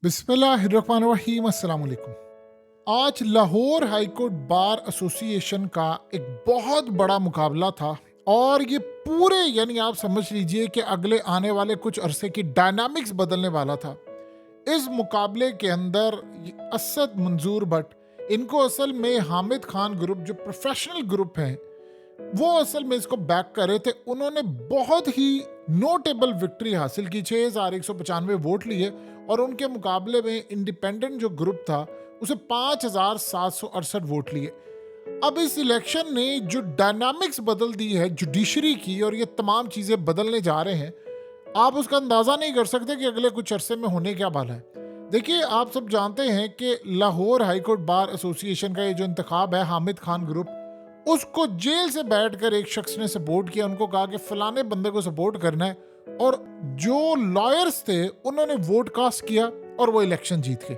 बिस्मिल्लाहिर्रहमानिर्रहीम, अस्सलाम वालेकुम। आज लाहौर हाईकोर्ट बार एसोसिएशन का एक बहुत बड़ा मुकाबला था और ये पूरे यानी आप समझ लीजिए कि अगले आने वाले कुछ अरसे की डायनामिक्स बदलने वाला था। इस मुकाबले के अंदर असद मंजूर भट्ट, इनको असल में हामिद खान ग्रुप जो प्रोफेशनल ग्रुप है वो असल में इसको बैक कर रहे थे। उन्होंने बहुत ही नोटेबल विक्ट्री हासिल की, 6,195 वोट लिए और उनके मुकाबले में इंडिपेंडेंट जो ग्रुप था उसे 5,768 वोट लिए। अब इस इलेक्शन ने जो डायनामिक्स बदल दी है जुडिशरी की और ये तमाम चीजें बदलने जा रहे हैं, आप उसका अंदाजा नहीं कर सकते कि अगले कुछ अरसे में होने क्या वाला है। देखिए, आप सब जानते हैं कि लाहौर हाईकोर्ट बार एसोसिएशन का ये जो इंतखाब है, हामिद खान ग्रुप, उसको जेल से बैठकर एक शख्स ने सपोर्ट किया। उनको कहा कि फलाने बंदे को सपोर्ट करना है और जो लॉयर्स थे उन्होंने वोट कास्ट किया और वो इलेक्शन जीत गए।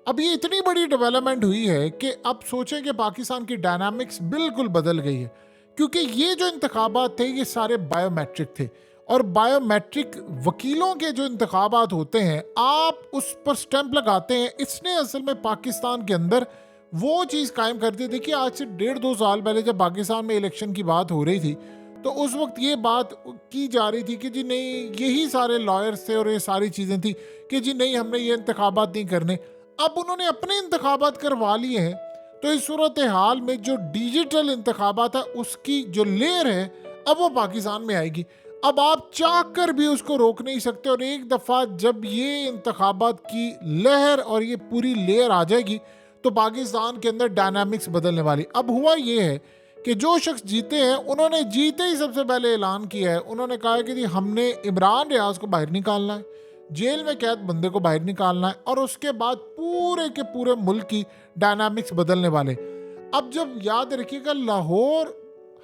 अब ये इतनी बड़ी डेवलपमेंट हुई है कि अब सोचें कि पाकिस्तान की डायनामिक्स बिल्कुल बदल गई है, क्योंकि ये जो इंतखाबात थे ये सारे बायोमेट्रिक थे और बायोमेट्रिक वकीलों के जो इंतखाबात होते हैं, आप उस पर स्टैंप लगाते हैं। इसने असल में पाकिस्तान के अंदर वो चीज़ कायम कर दी। देखिए, आज से 1.5-2 साल पहले जब पाकिस्तान में इलेक्शन की बात हो रही थी तो उस वक्त ये बात की जा रही थी कि जी नहीं, यही सारे लॉयर्स थे और ये सारी चीज़ें थी कि जी नहीं, हमने ये इंतखाबात नहीं करने। अब उन्होंने अपने इंतखाबात करवा लिए हैं, तो इस सूरत हाल में जो डिजिटल इंतखाबात है उसकी जो लेयर है अब वो पाकिस्तान में आएगी। अब आप चाह कर भी उसको रोक नहीं सकते और एक दफ़ा जब ये इंतखाबात की लहर और ये पूरी लेयर आ जाएगी तो पाकिस्तान के अंदर डायनामिक्स बदलने वाली। अब हुआ ये है कि जो शख्स जीते हैं उन्होंने जीते ही सबसे पहले ऐलान किया है, उन्होंने कहा है कि जी हमने इमरान रियाज को बाहर निकालना है, जेल में कैद बंदे को बाहर निकालना है और उसके बाद पूरे के पूरे मुल्क की डायनामिक्स बदलने वाले। अब जब याद रखिएगा, लाहौर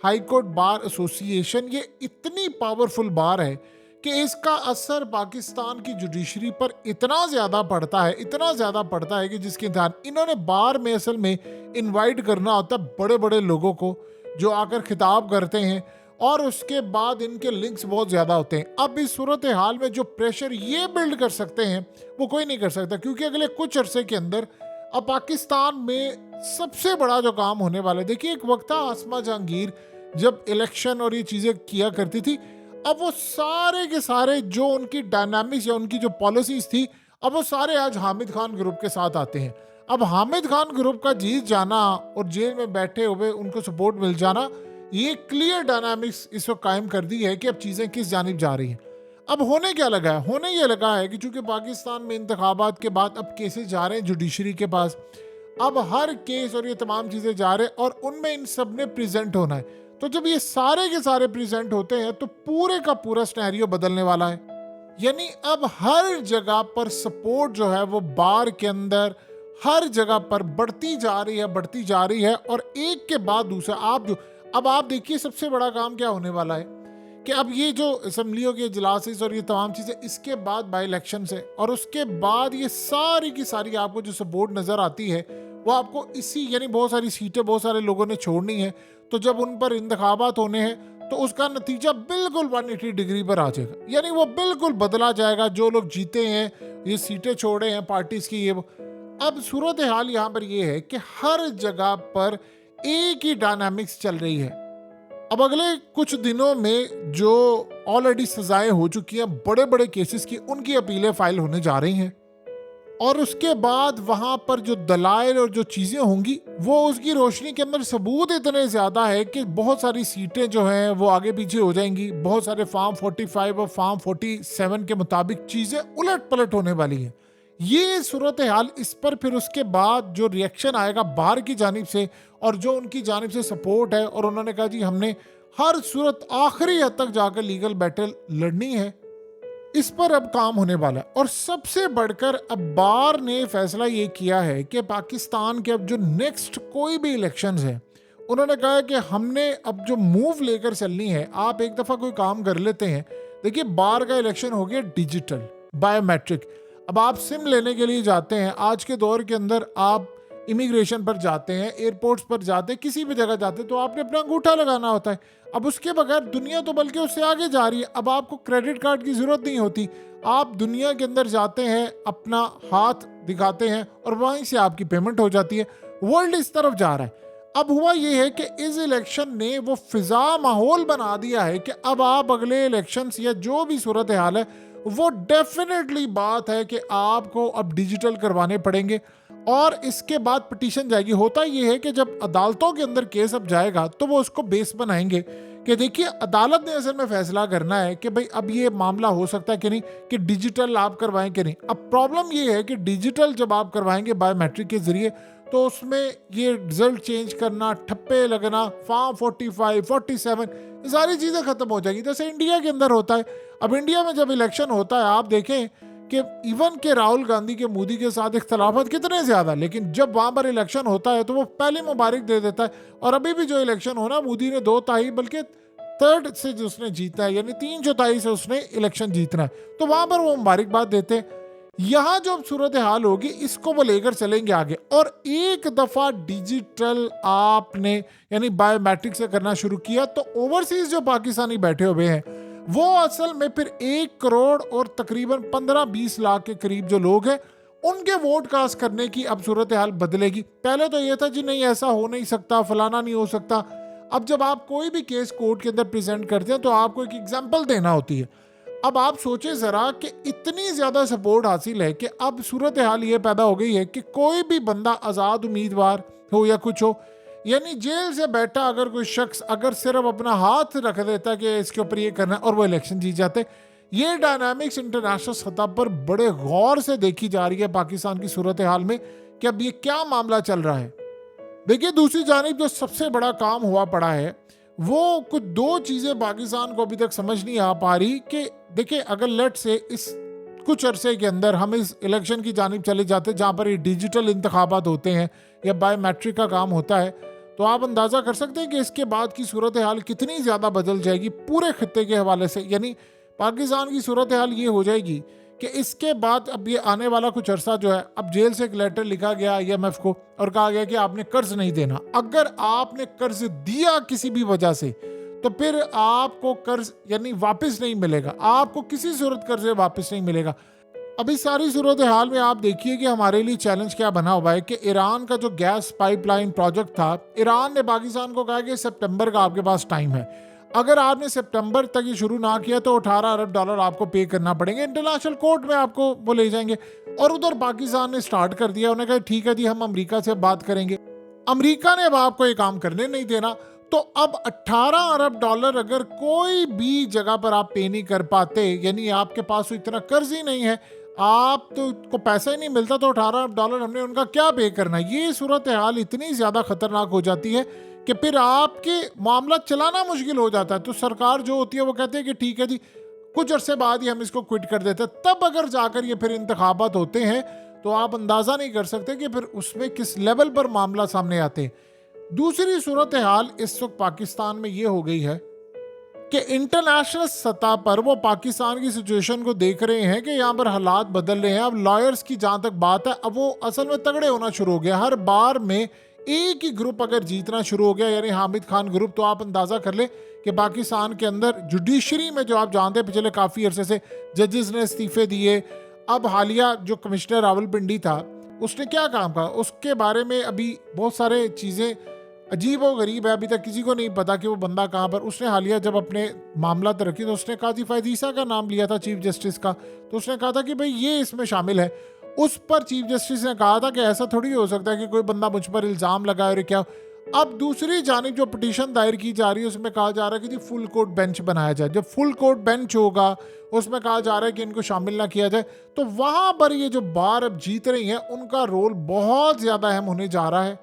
हाईकोर्ट बार एसोसिएशन ये इतनी पावरफुल बार है कि इसका असर पाकिस्तान की जुडिशरी पर इतना ज़्यादा पड़ता है, इतना ज़्यादा पड़ता है कि जिसके ध्यान इन्होंने बार में असल में इनवाइट करना होता है बड़े बड़े लोगों को जो आकर खिताब करते हैं और उसके बाद इनके लिंक्स बहुत ज़्यादा होते हैं। अब इस सूरत हाल में जो प्रेशर ये बिल्ड कर सकते हैं वो कोई नहीं कर सकता, क्योंकि अगले कुछ अरसे के अंदर अब पाकिस्तान में सबसे बड़ा जो काम होने वाला है। देखिए, एक वक्त था आसमा जहांगीर जब इलेक्शन और ये चीज़ें किया करती थी, अब वो सारे के सारे जो उनकी डायनामिक्स या उनकी जो पॉलिसीज थी, अब वो सारे आज हामिद खान ग्रुप के साथ आते हैं। अब हामिद खान ग्रुप का जीत जाना और जेल में बैठे हुए उनको सपोर्ट मिल जाना, ये क्लियर डायनामिक्स इस वक्त कायम कर दी है कि अब चीज़ें किस जानिब जा रही हैं। अब होने क्या लगा है? होने ये लगा है कि चूंकि पाकिस्तान में इंतखाबात के बाद अब केसेस जा रहे हैं जुडिशरी के पास, अब हर केस और ये तमाम चीज़ें जा रहे हैं और उनमें इन सब ने प्रेजेंट होना है। तो जब ये सारे के सारे प्रेजेंट होते हैं तो पूरे का पूरा सिनेरियो बदलने वाला है। यानी अब हर जगह पर सपोर्ट जो है वो बार के अंदर हर जगह पर बढ़ती जा रही है, बढ़ती जा रही है और एक के बाद दूसरा। अब आप देखिए, सबसे बड़ा काम क्या होने वाला है कि अब ये जो असम्बलियों के इजलासेस और ये तमाम चीज़ें, इसके बाद बाई इलेक्शन है और उसके बाद ये सारी की सारी आपको जो सपोर्ट नज़र आती है वो आपको इसी यानी बहुत सारी सीटें बहुत सारे लोगों ने छोड़नी है, तो जब उन पर इंतखाबात होने हैं तो उसका नतीजा बिल्कुल 180 डिग्री पर आ जाएगा, यानी वो बिल्कुल बदला जाएगा। जो लोग जीते हैं, ये सीटें छोड़े हैं पार्टीज की, ये वो। अब सूरत हाल यहाँ पर ये है कि हर जगह पर एक ही डायनामिक्स चल रही है। अब अगले कुछ दिनों में जो ऑलरेडी सजाएं हो चुकी हैं बड़े बड़े केसेस की, उनकी अपीलें फाइल होने जा रही हैं और उसके बाद वहां पर जो दलाइल और जो चीजें होंगी वो उसकी रोशनी के अंदर सबूत इतने ज्यादा है कि बहुत सारी सीटें जो हैं वो आगे पीछे हो जाएंगी। बहुत सारे फार्म 45 और फार्म 47 के मुताबिक चीजें उलट पलट होने वाली हैं। ये सूरत हाल, इस पर फिर उसके बाद जो रिएक्शन आएगा बाहर की जानिब से और जो उनकी जानिब से सपोर्ट है, और उन्होंने कहा जी हमने हर सूरत आखिरी हद तक जाकर लीगल बैटल लड़नी है, इस पर अब काम होने वाला है। और सबसे बढ़कर अब बार ने फैसला ये किया है कि पाकिस्तान के अब जो नेक्स्ट कोई भी इलेक्शंस है, उन्होंने कहा है कि हमने अब जो मूव लेकर चलनी है, आप एक दफ़ा कोई काम कर लेते हैं। देखिए, बार का इलेक्शन हो गया डिजिटल बायोमेट्रिक। अब आप सिम लेने के लिए जाते हैं, आज के दौर के अंदर आप इमिग्रेशन पर जाते हैं, एयरपोर्ट्स पर जाते हैं, किसी भी जगह जाते हैं तो आपने अपना अंगूठा लगाना होता है। अब उसके बगैर दुनिया तो बल्कि उससे आगे जा रही है। अब आपको क्रेडिट कार्ड की ज़रूरत नहीं होती। आप दुनिया के अंदर जाते हैं, अपना हाथ दिखाते हैं और वहीं से आपकी पेमेंट हो जाती है। वर्ल्ड इस तरफ जा रहा है। अब हुआ ये है कि इस इलेक्शन ने वो फिजा माहौल बना दिया है कि अब आप अगले इलेक्शंस या जो भी सूरत हाल है वो डेफिनेटली बात है कि आपको अब डिजिटल करवाने पड़ेंगे और इसके बाद पिटीशन जाएगी। होता ये है कि जब अदालतों के अंदर केस अब जाएगा तो वो उसको बेस बनाएंगे कि देखिए अदालत ने असल में फैसला करना है कि भाई अब ये मामला हो सकता है कि नहीं, कि डिजिटल आप करवाएं कि नहीं। अब प्रॉब्लम ये है कि डिजिटल जब आप करवाएंगे बायोमेट्रिक के जरिए तो उसमें ये रिजल्ट चेंज करना, ठप्पे लगना, फॉर्म 45, 47, ये सारी चीज़ें खत्म हो जाएगी जैसे इंडिया के अंदर होता है। अब इंडिया में जब इलेक्शन होता है आप देखें कि इवन के राहुल गांधी के मोदी के साथ इख्तलाफात कितने ज़्यादा, लेकिन जब वहाँ पर इलेक्शन होता है तो वो पहले मुबारक दे देता है। और अभी भी जो इलेक्शन होना, मोदी ने 2 तिहाई बल्कि थर्ड से जो उसने जीता है, यानी 3/4 से उसने इलेक्शन जीतना है, तो वहाँ पर वो मुबारकबाद देते हैं। यहाँ जो सूरत हाल होगी इसको वो लेकर चलेंगे आगे। और एक दफ़ा डिजिटल आपने यानी बायोमेट्रिक से करना शुरू किया तो ओवरसीज जो पाकिस्तानी बैठे हुए हैं वो असल में फिर 1 करोड़ और तकरीबन 15-20 लाख के करीब जो लोग हैं उनके वोट कास्ट करने की अब सूरत हाल बदलेगी। पहले तो ये था जी नहीं ऐसा हो नहीं सकता, फलाना नहीं हो सकता। अब जब आप कोई भी केस कोर्ट के अंदर प्रेजेंट करते हैं तो आपको एक एग्जाम्पल देना होती है। अब आप सोचें ज़रा कि इतनी ज़्यादा सपोर्ट हासिल है कि अब सूरत हाल ये पैदा हो गई है कि कोई भी बंदा आज़ाद उम्मीदवार हो या कुछ हो, यानी जेल से बैठा अगर कोई शख्स अगर सिर्फ अपना हाथ रख देता कि इसके ऊपर ये करना है और वो इलेक्शन जीत जाते। ये डायनामिक्स इंटरनेशनल सतह पर बड़े गौर से देखी जा रही है पाकिस्तान की सूरत हाल में कि अब ये क्या मामला चल रहा है। देखिए दूसरी जानिब जो सबसे बड़ा काम हुआ पड़ा है वो कुछ 2 चीज़ें पाकिस्तान को अभी तक समझ नहीं आ पा रही कि देखिए अगर लेट से इस कुछ अरसे के अंदर हम इस इलेक्शन की जानिब चले जाते जहाँ पर ये डिजिटल इंतखाबात होते हैं या बायोमेट्रिक का काम होता है, तो आप अंदाज़ा कर सकते हैं कि इसके बाद की सूरत हाल कितनी ज़्यादा बदल जाएगी पूरे खत्ते के हवाले से। यानी पाकिस्तान की सूरत हाल ये हो जाएगी कि इसके बाद अब ये आने वाला कुछ अरसा जो है, अब जेल से एक लेटर लिखा गया IMF को और कहा गया कि आपने कर्ज नहीं देना। अगर आपने कर्ज दिया किसी भी वजह से तो फिर आपको कर्ज यानी वापस नहीं मिलेगा, आपको किसी सूरत कर्ज वापस नहीं मिलेगा। अभी सारी सूरत हाल में आप देखिए कि हमारे लिए चैलेंज क्या बना हुआ है कि ईरान का जो गैस पाइपलाइन प्रोजेक्ट था, ईरान ने पाकिस्तान को कहा कि सितंबर का आपके पास टाइम है, अगर आपने सितंबर तक ये शुरू ना किया तो 18 अरब डॉलर आपको पे करना पड़ेंगे, इंटरनेशनल कोर्ट में आपको वो ले जाएंगे। और उधर पाकिस्तान ने स्टार्ट कर दिया, उन्होंने कहा ठीक है जी हम अमेरिका से बात करेंगे। अमेरिका ने अब आपको ये काम करने नहीं देना। तो अब 18 अरब डॉलर अगर कोई भी जगह पर आप पे नहीं कर पाते, यानी आपके पास तो इतना कर्ज ही नहीं है, आप तो को पैसा ही नहीं मिलता, तो 18 अरब डॉलर हमने उनका क्या पे करना। ये सूरत हाल इतनी ज़्यादा खतरनाक हो जाती है कि फिर आपके मामला चलाना मुश्किल हो जाता है। तो सरकार जो होती है वो कहते हैं कि ठीक है जी कुछ अरसे बाद ही हम इसको क्विट कर देते हैं। तब अगर जाकर ये फिर इंतखाबात होते हैं तो आप अंदाज़ा नहीं कर सकते कि फिर उसमें किस लेवल पर मामला सामने आते हैं। दूसरी सूरत हाल इस वक्त पाकिस्तान में ये हो गई है कि इंटरनेशनल सतह पर वो पाकिस्तान की सिचुएशन को देख रहे हैं कि यहाँ पर हालात बदल रहे हैं। अब लॉयर्स की जहाँ तक बात है अब वो असल में तगड़े होना शुरू हो गया। हर बार में एक ही ग्रुप अगर जीतना शुरू हो गया यानी हामिद खान ग्रुप, तो आप अंदाज़ा कर ले कि पाकिस्तान के अंदर जुडिशरी में जो आप जानते हैं पिछले काफ़ी अरसे से जजेस ने इस्तीफे दिए। अब हालिया जो कमिश्नर रावलपिंडी था उसने क्या काम कहा उसके बारे में अभी बहुत सारे चीज़ें अजीब और गरीब है, अभी तक किसी को नहीं पता कि वो बंदा कहाँ पर। उसने हालिया जब अपने मामला रखी तो उसने काजी फैज़ ईसा का नाम लिया था चीफ जस्टिस का, तो उसने कहा था कि भाई ये इसमें शामिल है। उस पर चीफ जस्टिस ने कहा था कि ऐसा थोड़ी हो सकता है कि कोई बंदा मुझ पर इल्ज़ाम लगाए और क्या। अब दूसरी जानिब जो पिटीशन दायर की जा रही है उसमें कहा जा रहा है कि जी फुल कोर्ट बेंच बनाया जाए। जब फुल कोर्ट बेंच होगा उसमें कहा जा रहा है कि इनको शामिल ना किया जाए, तो वहाँ पर ये जो बार अब जीत रही हैं उनका रोल बहुत ज़्यादा अहम होने जा रहा है।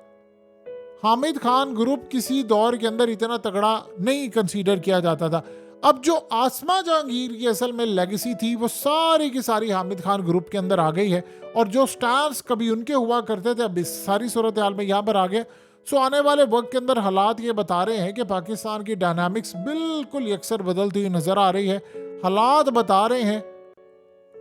हामिद खान ग्रुप किसी दौर के अंदर इतना तगड़ा नहीं कंसीडर किया जाता था। अब जो आसमा जहांगीर की असल में लेगेसी थी वो सारी की सारी हामिद खान ग्रुप के अंदर आ गई है, और जो स्टार्स कभी उनके हुआ करते थे अब इस सारी सूरत हाल में यहाँ पर आ गए। सो आने वाले वक्त के अंदर हालात ये बता रहे हैं कि पाकिस्तान की डायनामिक्स बिल्कुल यकसर बदलती हुई नजर आ रही है। हालात बता रहे हैं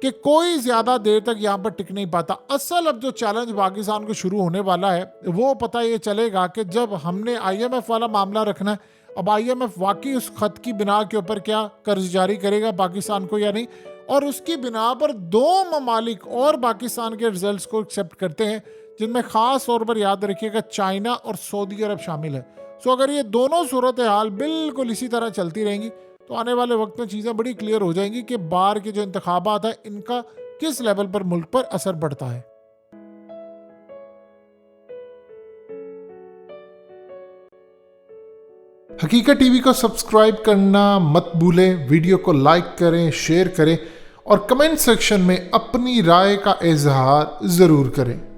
कि कोई ज्यादा देर तक यहाँ पर टिक नहीं पाता। असल अब जो चैलेंज पाकिस्तान को शुरू होने वाला है वो पता ये चलेगा कि जब हमने IMF वाला मामला रखना है, अब IMF वाकई उस खत की बिना के ऊपर क्या कर्ज जारी करेगा पाकिस्तान को या नहीं, और उसकी बिना पर 2 ममालिक और पाकिस्तान के रिजल्ट्स को एक्सेप्ट करते हैं, जिनमें खास तौर पर याद रखिएगा चाइना और सऊदी अरब शामिल है। सो अगर ये दोनों सूरत हाल बिल्कुल इसी तरह चलती रहेंगी तो आने वाले वक्त में चीज़ें बड़ी क्लियर हो जाएंगी कि बाहर के जो इंतखाबात है इनका किस लेवल पर मुल्क पर असर पड़ता है। हकीकत टीवी को सब्सक्राइब करना मत भूलें, वीडियो को लाइक करें, शेयर करें और कमेंट सेक्शन में अपनी राय का इजहार ज़रूर करें।